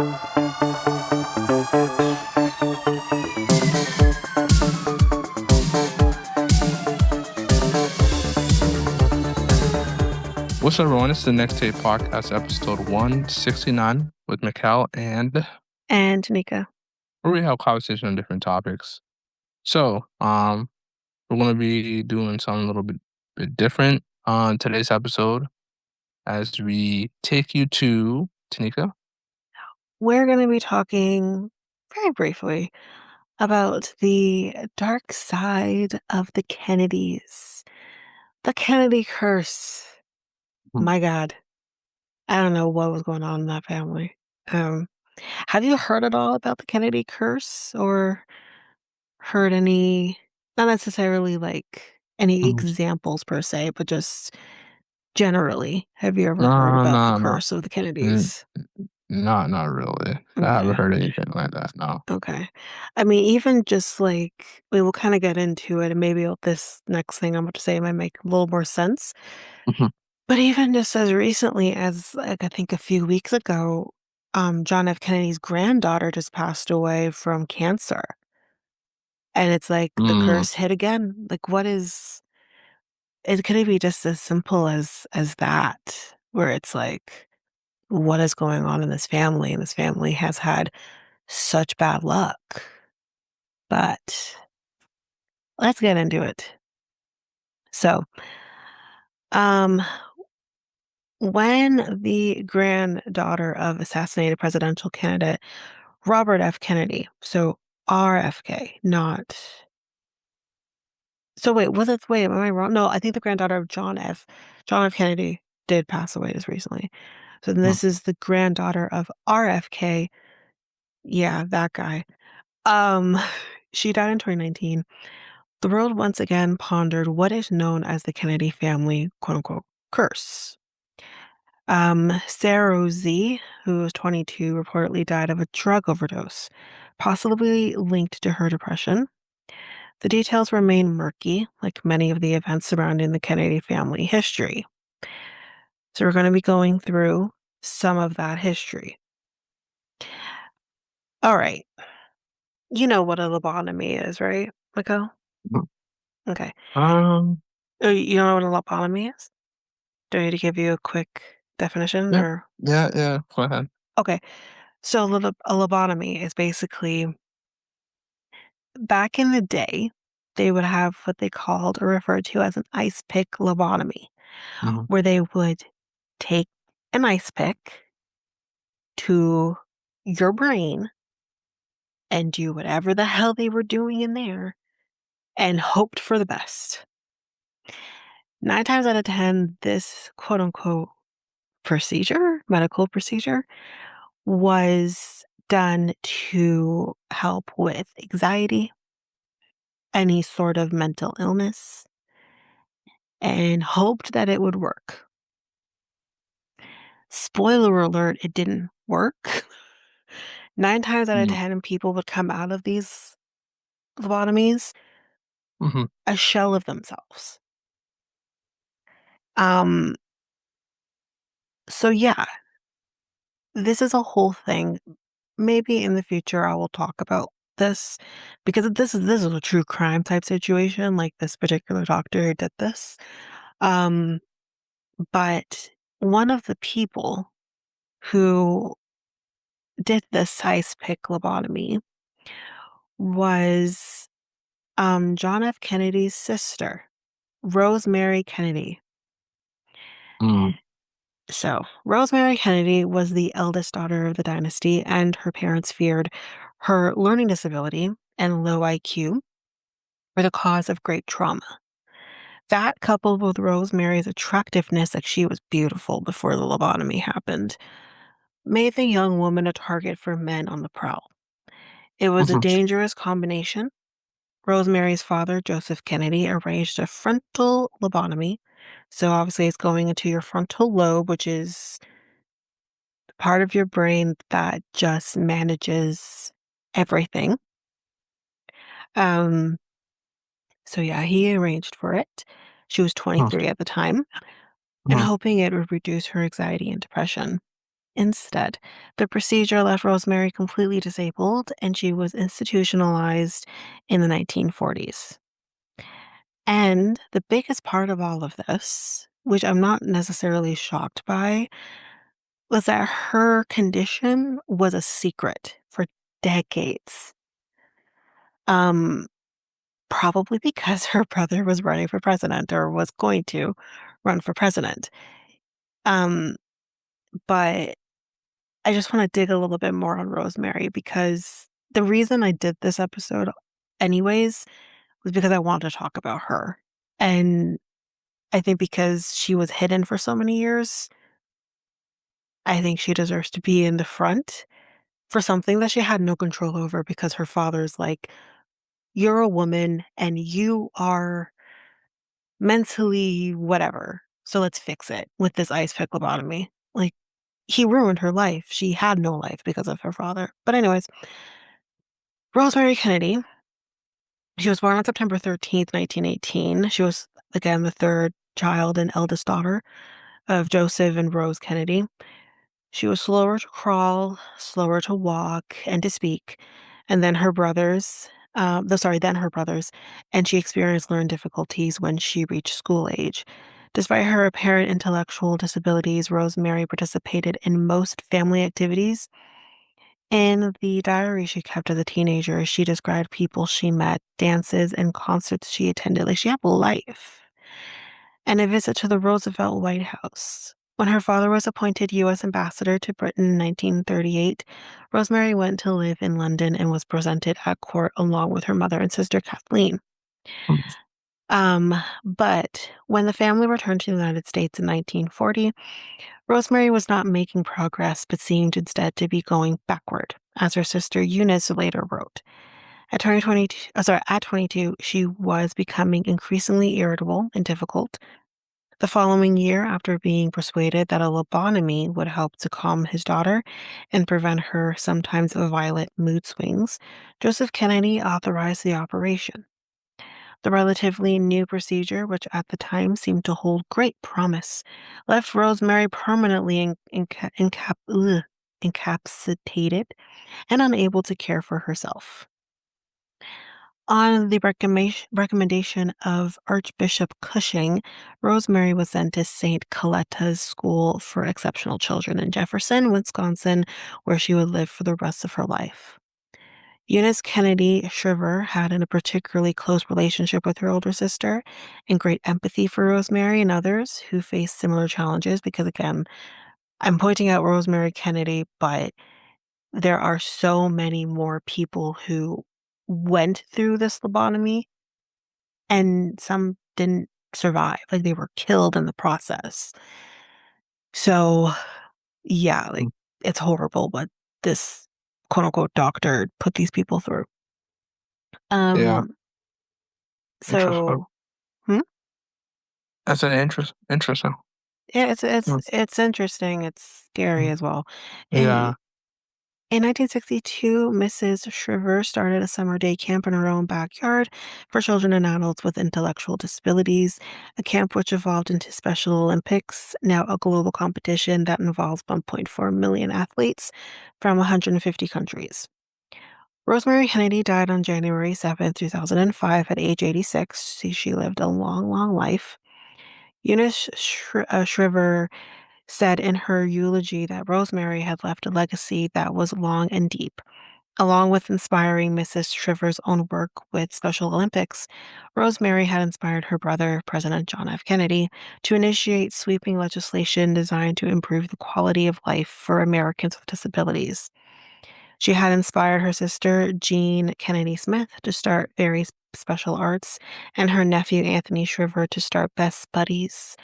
What's up, everyone? It's the Next Tape Podcast, episode 169 with Mikel and Tanyka. where we have conversation on different topics. So, we're going to be doing something a little bit different on today's episode as we take you to Tanyka. We're going to be talking very briefly about the dark side of the Kennedys. The Kennedy curse. Hmm. My God. I don't know what was going on in that family. Have you heard at all about the Kennedy curse or heard any, not necessarily like any Mhm. examples per se, but just generally, have you ever heard No, about the no, no. curse of the N- Kennedys? not really. I haven't Okay. heard anything like that, no. Okay. I mean, even just like we will kind of get into it, and maybe this next thing I'm about to say might make a little more sense. Mhm. But even just as recently as like I think a few weeks ago, John F. Kennedy's granddaughter just passed away from cancer. And it's like the Mm, curse hit again. Like what is it could it be just as simple as that, where it's like, what is going on in this family? And this family has had such bad luck. But let's get into it. So, um, when the granddaughter of assassinated presidential candidate Robert F. Kennedy, so RFK, not. So wait, am I wrong? No, I think the granddaughter of John F. Kennedy did pass away just recently. So then mm, this is the granddaughter of RFK. Yeah, that guy. Um, she died in 2019. The world once again pondered what is known as the Kennedy family, quote unquote, curse. Sarah Z, who was 22, reportedly died of a drug overdose, possibly linked to her depression. The details remain murky, like many of the events surrounding the Kennedy family history. So we're going to be going through some of that history. All right. You know what a lobotomy is, right, Miko? mm. Okay. Um, You know what a lobotomy is? Do I need to give you a quick definition yeah, or? yeah, go ahead. Okay. So a lobotomy is basically back in the day, they would have what they called or referred to as an ice pick lobotomy, Mhm. where they would take an ice pick to your brain and do whatever the hell they were doing in there and hoped for the best. 9 times out of 10, this quote unquote medical procedure, was done to help with anxiety, any sort of mental illness, and hoped that it would work. Spoiler alert, it didn't work. 9 times out of Mm, 10, people would come out of these lobotomies mhm, a shell of themselves. Um, so yeah, this is a whole thing. Maybe in the future I will talk about this because this is a true crime type situation, like this particular doctor who did this. Um, but one of the people who did this ice pick lobotomy was John F. Kennedy's sister, Rosemary Kennedy. mm, So, Rosemary Kennedy was the eldest daughter of the dynasty, and her parents feared her learning disability and low IQ were the cause of great trauma. That, coupled with Rosemary's attractiveness, like she was beautiful before the lobotomy happened, made the young woman a target for men on the prowl. It was a mhm, dangerous combination. Rosemary's father, Joseph Kennedy, arranged a frontal lobotomy. So, obviously, it's going into your frontal lobe, which is part of your brain that just manages everything. Um, so yeah, he arranged for it. She was huh, 23 at the time, and huh, hoping it would reduce her anxiety and depression. instead. The procedure left Rosemary completely disabled, and she was institutionalized in the 1940s. And the biggest part of all of this, which I'm not necessarily shocked by, was that her condition was a secret for decades. Um, Probably because her brother was running for president or was going to run for president. Um, but I just want to dig a little bit more on Rosemary because the reason I did this episode anyways was because I wanted to talk about her. And I think because she was hidden for so many years, I think she deserves to be in the front for something that she had no control over because her father's like, "You're a woman and you are mentally whatever. So let's fix it with this ice pick lobotomy." Like, he ruined her life. She had no life because of her father. But anyways, Rosemary Kennedy, she was born on September 13th, 1918. She was, again, the third child and eldest daughter of Joseph and Rose Kennedy. She was slower to crawl, slower to walk, and to speak, and then her brothers, and she experienced learning difficulties when she reached school age. Despite her apparent intellectual disabilities, Rosemary participated in most family activities. In the diary she kept as a teenager, she described people she met, dances, and concerts she attended. Like, she had life. And a visit to the Roosevelt White House. When her father was appointed U.S. ambassador to Britain in 1938, Rosemary went to live in London and was presented at court along with her mother and sister Kathleen. But when the family returned to the United States in 1940, Rosemary was not making progress, but seemed instead to be going backward, as her sister Eunice later wrote. At 22, she was becoming increasingly irritable and difficult. The following year, after being persuaded that a lobotomy would help to calm his daughter and prevent her sometimes violent mood swings, Joseph Kennedy authorized the operation. The relatively new procedure, which at the time seemed to hold great promise, left Rosemary permanently incapacitated and unable to care for herself. On the recommendation of Archbishop Cushing, Rosemary was sent to St. Coletta's School for Exceptional Children in Jefferson, Wisconsin, where she would live for the rest of her life. Eunice Kennedy Shriver had a particularly close relationship with her older sister and great empathy for Rosemary and others who faced similar challenges because, again, I'm pointing out Rosemary Kennedy, but there are so many more people who went through this lobotomy and some didn't survive, like, they were killed in the process. So, yeah, like, it's horrible what this quote unquote doctor put these people through. Yeah, Um, interesting. so hmm? That's an interesting. Yeah, it's Mm, it's interesting, it's scary mm. as well. In Yeah. In 1962, Mrs. Shriver started a summer day camp in her own backyard for children and adults with intellectual disabilities, a camp which evolved into Special Olympics, now a global competition that involves 1.4 million athletes from 150 countries. Rosemary Kennedy died on January 7th, 2005 at age 86. She lived a long, long life. Shriver said in her eulogy that Rosemary had left a legacy that was long and deep. Along with inspiring Mrs. Shriver's own work with Special Olympics, Rosemary had inspired her brother, President John F. Kennedy, to initiate sweeping legislation designed to improve the quality of life for Americans with disabilities. She had inspired her sister, Jean Kennedy Smith, to start various special arts, and her nephew, Anthony Shriver, to start Best Buddies,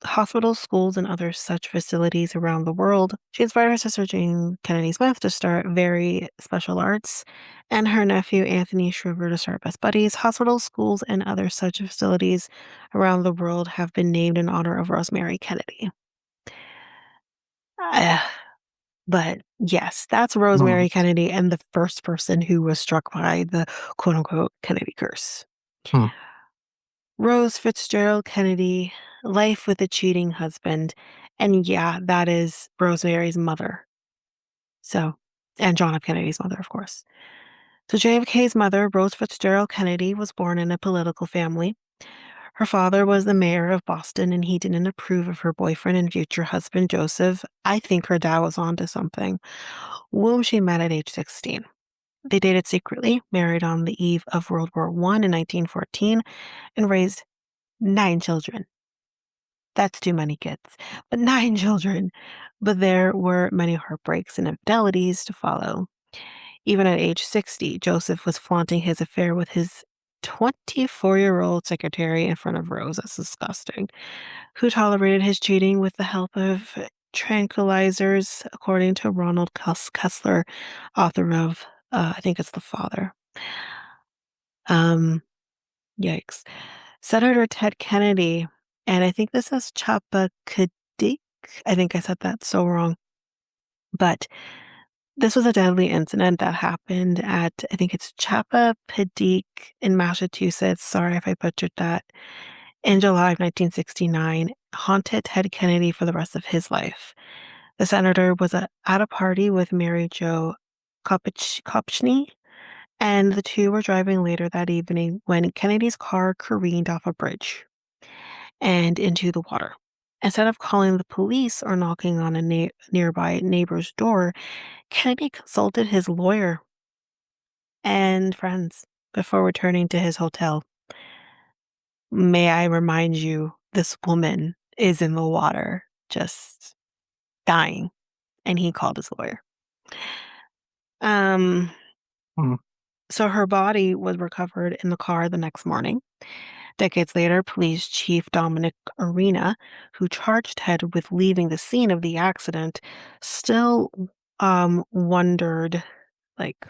hospitals, schools, and other such facilities around the world. She inspired her sister Jane Kennedy Smith to start Very Special Arts, and her nephew Anthony Shriver to start Best Buddies. Hospitals, schools, and other such facilities around the world have been named in honor of Rosemary Kennedy. Uh, but yes, that's Mm, Rosemary Kennedy and the first person who was struck by the quote unquote Kennedy curse. mm, Rose Fitzgerald Kennedy, life with a cheating husband, And yeah, that is Rosemary's mother. So, and John F. Kennedy's mother, of course. So JFK's mother, Rose Fitzgerald Kennedy, was born in a political family. Her father was the mayor of Boston, and he didn't approve of her boyfriend and future husband, Joseph. I think her dad was onto something, whom she met at age 16. They dated secretly, married on the eve of World War I in 1914, and raised 9 children. That's too many kids, but 9 children. But there were many heartbreaks and infidelities to follow. Even at age 60, Joseph was flaunting his affair with his 24-year-old secretary in front of Rose. That's disgusting. Who tolerated his cheating with the help of tranquilizers, according to Ronald Kessler, author of, I think it's The Father. Um, Yikes. Senator Ted Kennedy, and I think this is Chappaquiddick. I think I said that so wrong. But this was a deadly incident that happened at, I think it's Chappaquiddick in Massachusetts. Sorry if I butchered that. In July of 1969, haunted Ted Kennedy for the rest of his life. The senator was at a party with Mary Jo Kopechne, and the two were driving later that evening when Kennedy's car careened off a bridge and into the water. Instead of calling the police or knocking on a nearby neighbor's door, Kennedy consulted his lawyer and friends before returning to his hotel. May I remind you, this woman is in the water, just dying, and he called his lawyer. Um, Mhm. so her body was recovered in the car the next morning. Decades later, Police Chief Dominic Arena, who charged Ted with leaving the scene of the accident, still wondered, like,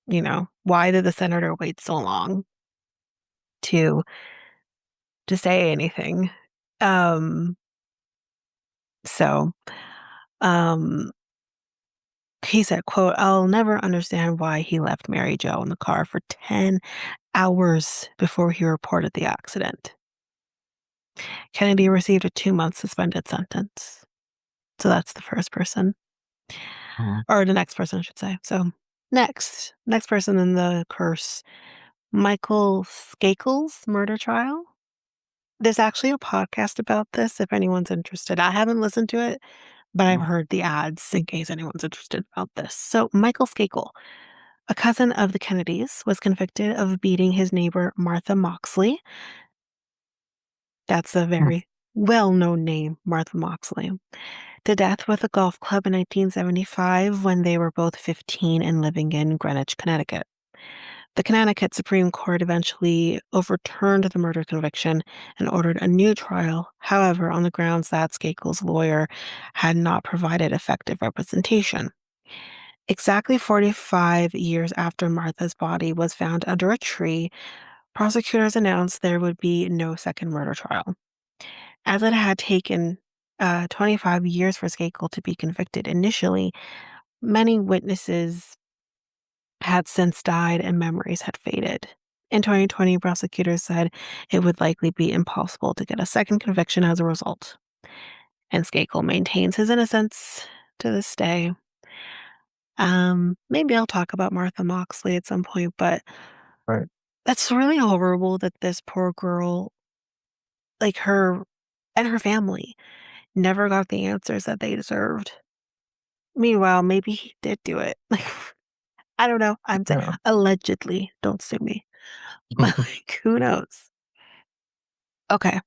why did the senator wait so long to say anything? Um, so, um, he said, quote, "I'll never understand why he left Mary Jo in the car for 10 hours before he reported the accident." Kennedy received a 2-month suspended sentence. So that's the first person, Mhm. or the next person, I should say. So next person in the curse, Michael Skakel's murder trial. There's actually a podcast about this if anyone's interested. I haven't listened to it, but I've heard the ads in case anyone's interested about this. So Michael Skakel, a cousin of the Kennedys, was convicted of beating his neighbor Martha Moxley. That's a Mhm. very well-known name, Martha Moxley, to death with a golf club in 1975 when they were both 15 and living in Greenwich, Connecticut. The Connecticut Supreme Court eventually overturned the murder conviction and ordered a new trial, however, on the grounds that Skakel's lawyer had not provided effective representation. Exactly 45 years after Martha's body was found under a tree, prosecutors announced there would be no second murder trial. As it had taken 25 years for Skakel to be convicted initially, many witnesses had since died and memories had faded. In 2020, prosecutors said it would likely be impossible to get a second conviction as a result. And Skakel maintains his innocence to this day. Maybe I'll talk about Martha Moxley at some point, but Right. that's really horrible that this poor girl, like her and her family, never got the answers that they deserved. Meanwhile, maybe he did do it. Like, I don't know. I'm saying Yeah. allegedly. Don't sue me. But like, who knows? Okay.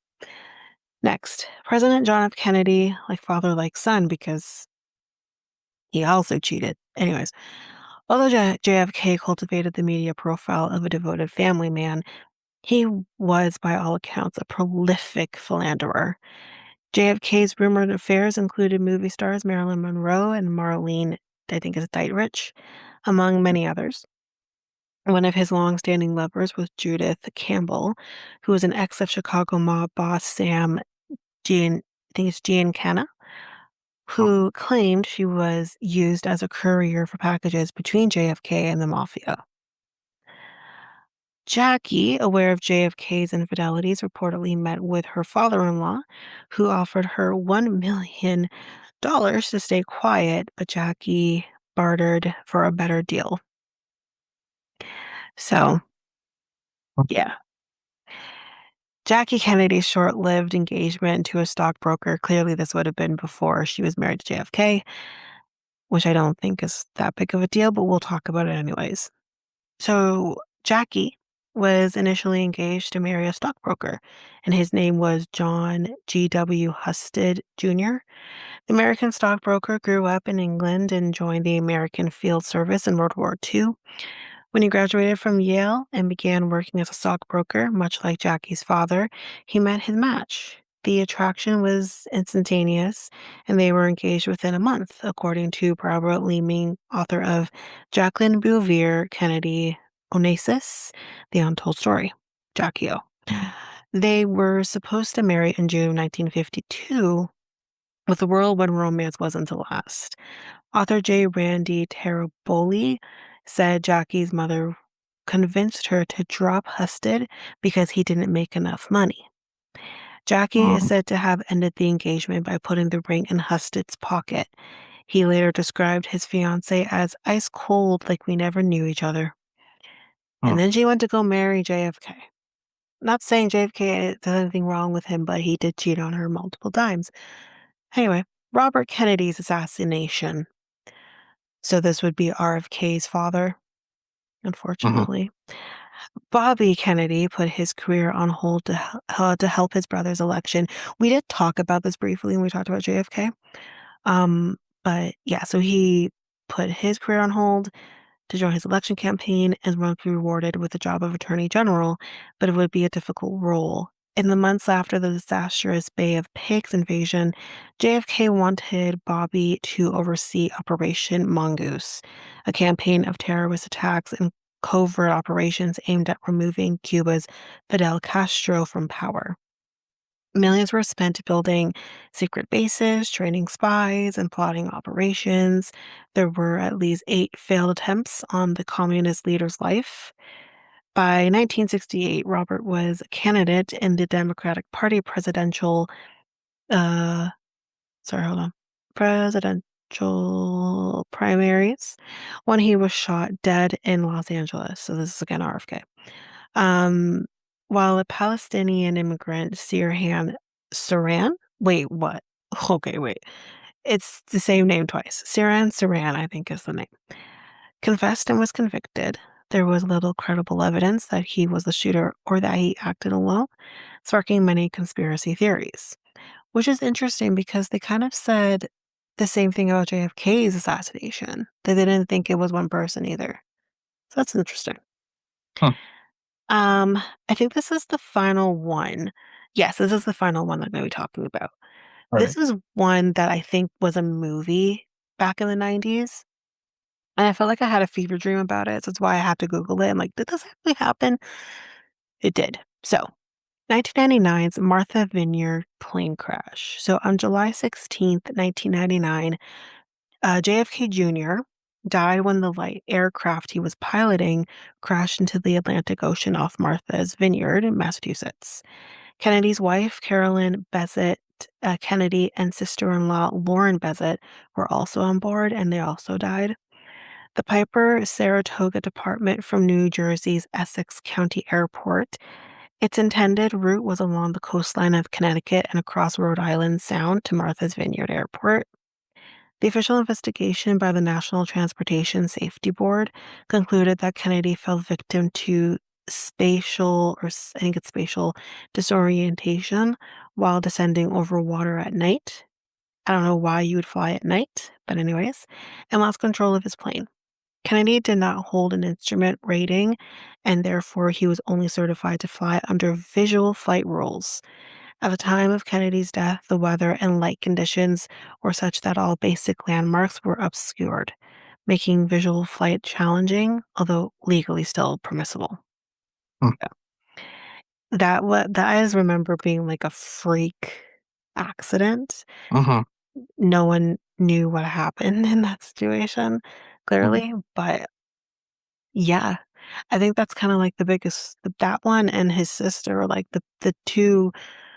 Next, President John F. Kennedy, like father, like son, because he also cheated. Anyways, although JFK cultivated the media profile of a devoted family man, he was, by all accounts, a prolific philanderer. JFK's rumored affairs included movie stars Marilyn Monroe and Marlene, I think is Dietrich, among many others. One of his long-standing lovers was Judith Campbell, who was an ex of Chicago mob boss Sam I think it's Giancana, who claimed she was used as a courier for packages between JFK and the mafia. Jackie, aware of JFK's infidelities, reportedly met with her father-in-law, who offered her $1 million to stay quiet, but Jackie bartered for a better deal. So, yeah. Jackie Kennedy's short-lived engagement to a stockbroker, clearly this would have been before she was married to JFK, which I don't think is that big of a deal, but we'll talk about it anyways. So Jackie was initially engaged to marry a stockbroker, and his name was John G.W. Husted Jr. The American stockbroker grew up in England and joined the American Field Service in World War II. When he graduated from Yale and began working as a stockbroker, much like Jackie's father, he met his match. The attraction was instantaneous, and they were engaged within a month, according to Barbara Leeming, author of Jacqueline Bouvier Kennedy Onassis, The Untold Story, Jackie O. They were supposed to marry in June 1952, but the whirlwind romance wasn't to last. Author J. Randy Teraboli said Jackie's mother convinced her to drop Husted because he didn't make enough money. Jackie is Mhm. said to have ended the engagement by putting the ring in Husted's pocket. He later described his fiancée as ice cold, like we never knew each other. And Huh. then she went to go marry JFK. Not saying JFK there's anything wrong with him, but he did cheat on her multiple times. Anyway, Robert Kennedy's assassination. So this would be RFK's father, Uh-huh. unfortunately. Bobby Kennedy put his career on hold to help his brother's election. We did talk about this briefly when we talked about JFK. But yeah, so he put his career on hold to join his election campaign and was rewarded with the job of Attorney General, but it would be a difficult role. In the months after the disastrous Bay of Pigs invasion, JFK wanted Bobby to oversee Operation Mongoose, a campaign of terrorist attacks and covert operations aimed at removing Cuba's Fidel Castro from power. Millions were spent building secret bases, training spies, and plotting operations. There were at least 8 failed attempts on the communist leader's life. By 1968, Robert was a candidate in the Democratic Party uh, presidential primaries when he was shot dead in Los Angeles. So this is again RFK. Um, while a Palestinian immigrant, Sirhan Saran, wait, what? Okay, wait. It's the same name twice. Sirhan Saran, I think is the name. Confessed and was convicted. There was little credible evidence that he was the shooter or that he acted alone, sparking many conspiracy theories. Which is interesting because they kind of said the same thing about JFK's assassination. They didn't think it was one person either. So that's interesting. Huh. Um, I think this is the final one. Yes, this is the final one I'm gonna be talking about. All This right. is one that I think was a movie back in the 90s, and I felt like I had a fever dream about it, so that's why I had to Google it. I'm like, "Did this actually happen?" It did. So, 1999's Martha Vineyard plane crash. So, on July 16th, 1999, JFK Jr. died when the light aircraft he was piloting crashed into the Atlantic Ocean off Martha's Vineyard in Massachusetts. Kennedy's wife, Carolyn Bessette Kennedy, and sister-in-law, Lauren Bessette, were also on board, and they also died. The Piper Saratoga department from New Jersey's Essex County Airport. Its intended route was along the coastline of Connecticut and across Rhode Island Sound to Martha's Vineyard Airport. The official investigation by the National Transportation Safety Board concluded that Kennedy fell victim to I think it's spatial disorientation while descending over water at night. I don't know why you would fly at night, but anyways, and lost control of his plane. Kennedy did not hold an instrument rating, and therefore he was only certified to fly under visual flight rules. At the time of Kennedy's death, the weather and light conditions were such that all basic landmarks were obscured, making visual flight challenging, although legally still permissible. Huh. Yeah. That I just remember being like a freak accident. Uh-huh. No one knew what happened in that situation, Uh-huh. clearly, but yeah. I think that's kinda like the biggest that one and his sister are like the 2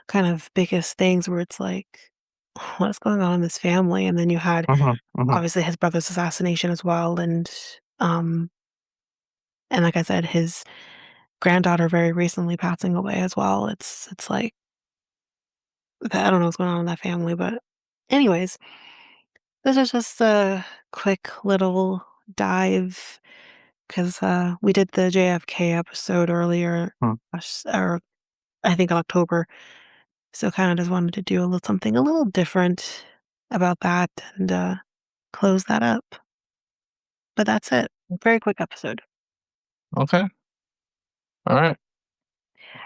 kind of biggest things where it's like, "What's going on in this family?" And then you had, Mhm, mhm, obviously, his brother's assassination as well, um, and like I said, his granddaughter very recently passing away as well. It's like, I don't know what's going on in that family, but anyways, this is just a quick little dive 'cause, we did the JFK episode earlier, mhm. or I think October, so kinda just wanted to do a little something a little different about that and, close that up. But that's it. Very quick episode. Okay. Alright.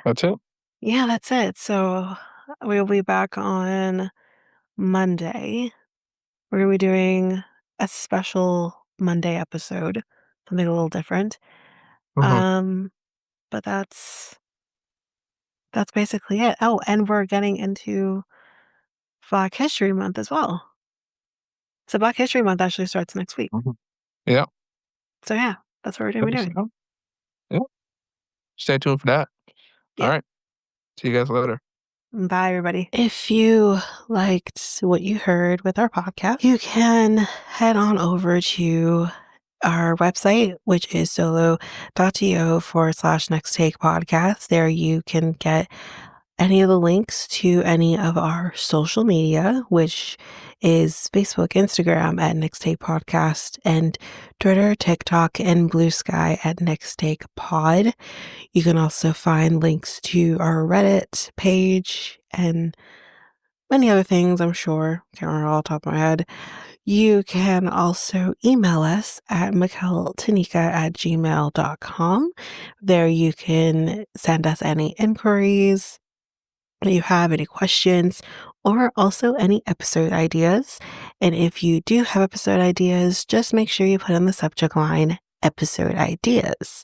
That's it? Yeah, that's it. So, we'll be back on Monday. We're gonna be doing a special Monday episode, something a little different. Mhm, Um, but that's basically it. Oh, and we're getting into Black History Month as well. So Black History Month actually starts next week. mhm. Yeah. So yeah, that's what we're gonna be Okay, doing. so yeah, stay tuned for that. Yep. Alright. See you guys later. Bye, everybody. If you liked what you heard with our podcast, you can head on over to our website, which is solo.to/next take podcast. There you can get any of the links to any of our social media, which is Facebook, Instagram at Next Take Podcast, and Twitter, TikTok, and Blue Sky at Next Take Pod. You can also find links to our Reddit page and many other things, I'm sure. Can't remember all the top of my head. You can also email us at mikeltanyka@gmail.com. There you can send us any inquiries that you have, any questions, or also any episode ideas. And if you do have episode ideas, just make sure you put in the subject line episode ideas,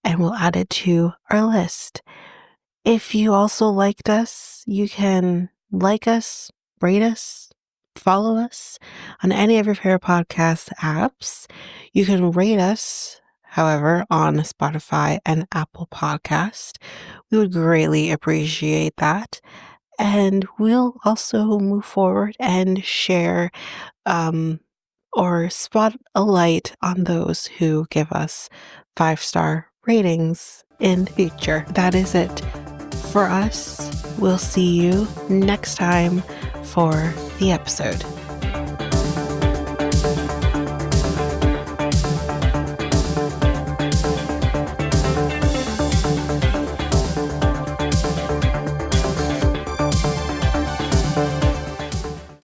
and we'll add it to our list. If you also liked us, you can like us, rate us, follow us on any of your favorite podcast apps. You can rate us, however, on Spotify and Apple Podcast. We would greatly appreciate that. And we'll also move forward and share um, or spot a light on those who give us 5-star ratings in the future. That is it for us. We'll see you next time for the episode.